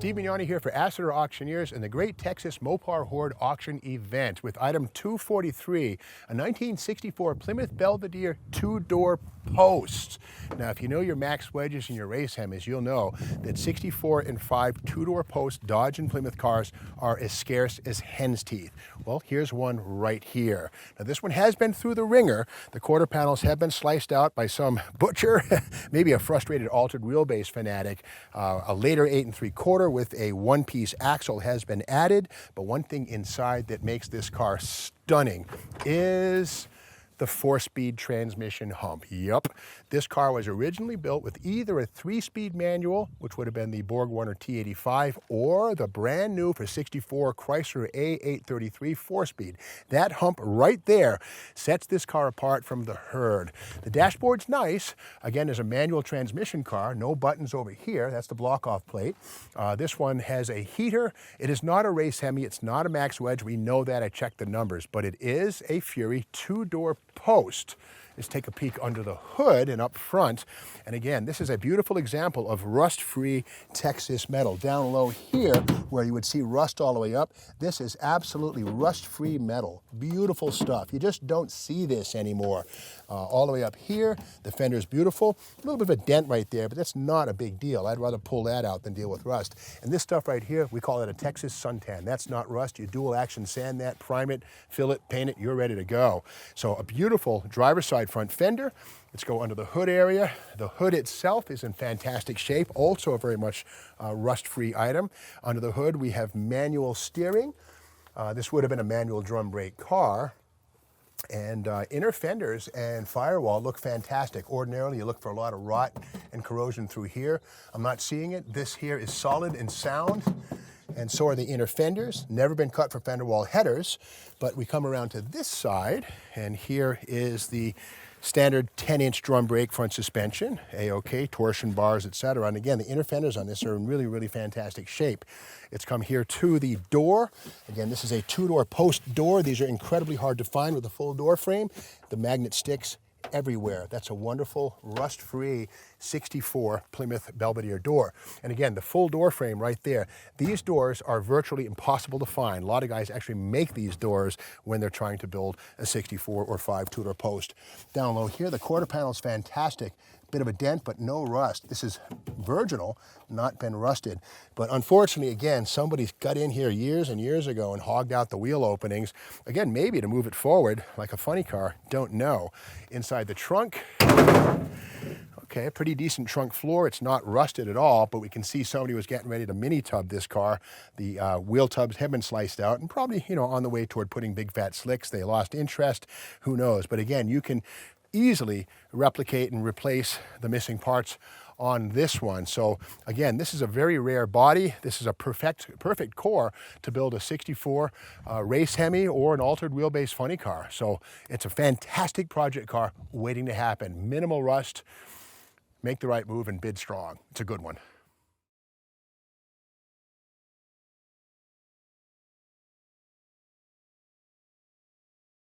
Steve Mignani here for Astor Auctioneers and the Great Texas Mopar Horde Auction Event with item 243, a 1964 Plymouth Belvedere two-door post. Now, if you know your max wedges and your race Hemis, you'll know that 64 and 5 two-door post Dodge and Plymouth cars are as scarce as hen's teeth. Well, here's one right here. Now, this one has been through the ringer. The quarter panels have been sliced out by some butcher, maybe a frustrated altered wheelbase fanatic. A later 8 3/4 with a one-piece axle has been added, but one thing inside that makes this car stunning is the 4-speed transmission hump. Yup, this car was originally built with either a 3-speed manual, which would have been the Borg Warner T85, or the brand new for 64 Chrysler A833 4-speed. That hump right there sets this car apart from the herd. The dashboard's nice. Again, there's a manual transmission car, no buttons over here. That's the block-off plate. This one has a heater. It is not a race Hemi. It's not a max wedge. We know that. I checked the numbers, but it is a Fury two-door post. Let's take a peek under the hood and up front. And again, this is a beautiful example of rust-free Texas metal. Down low here, where you would see rust all the way up, this is absolutely rust-free metal. Beautiful stuff. You just don't see this anymore. All the way up here, the fender's beautiful. A little bit of a dent right there, but that's not a big deal. I'd rather pull that out than deal with rust. And this stuff right here, we call it a Texas suntan. That's not rust. You dual action sand that, prime it, fill it, paint it, you're ready to go. So a beautiful driver's side front fender. Let's go under the hood area. The hood itself is in fantastic shape, also a very much rust-free item. Under the hood, we have manual steering. This would have been a manual drum brake car. And inner fenders and firewall look fantastic. Ordinarily, you look for a lot of rot and corrosion through here. I'm not seeing it. This here is solid and sound, and so are the inner fenders. Never been cut for fender wall headers, but we come around to this side, and here is the standard 10-inch drum brake front suspension, A-OK, torsion bars, etc. And again, the inner fenders on this are in really, really fantastic shape. It's come here to the door. Again, this is a two-door post door. These are incredibly hard to find with a full door frame. The magnet sticks everywhere. That's a wonderful rust-free 64 Plymouth Belvedere door. And again, the full door frame right there. These doors are virtually impossible to find. A lot of guys actually make these doors when they're trying to build a 64 or 5 two-door post. Down low here, the quarter panel is fantastic. Bit of a dent, but no rust. This is virginal, not been rusted. But unfortunately, again, somebody's got in here years and years ago and hogged out the wheel openings. Again, maybe to move it forward like a funny car, don't know. Inside the trunk, okay, a pretty decent trunk floor. It's not rusted at all, but we can see somebody was getting ready to mini tub this car. The wheel tubs have been sliced out and probably, on the way toward putting big fat slicks. They lost interest, who knows. But again, you can easily replicate and replace the missing parts on this one. So again, this is a very rare body. This is a perfect core to build a 64 race Hemi or an altered wheelbase funny car. So it's a fantastic project car waiting to happen. Minimal rust, make the right move and bid strong. It's a good one.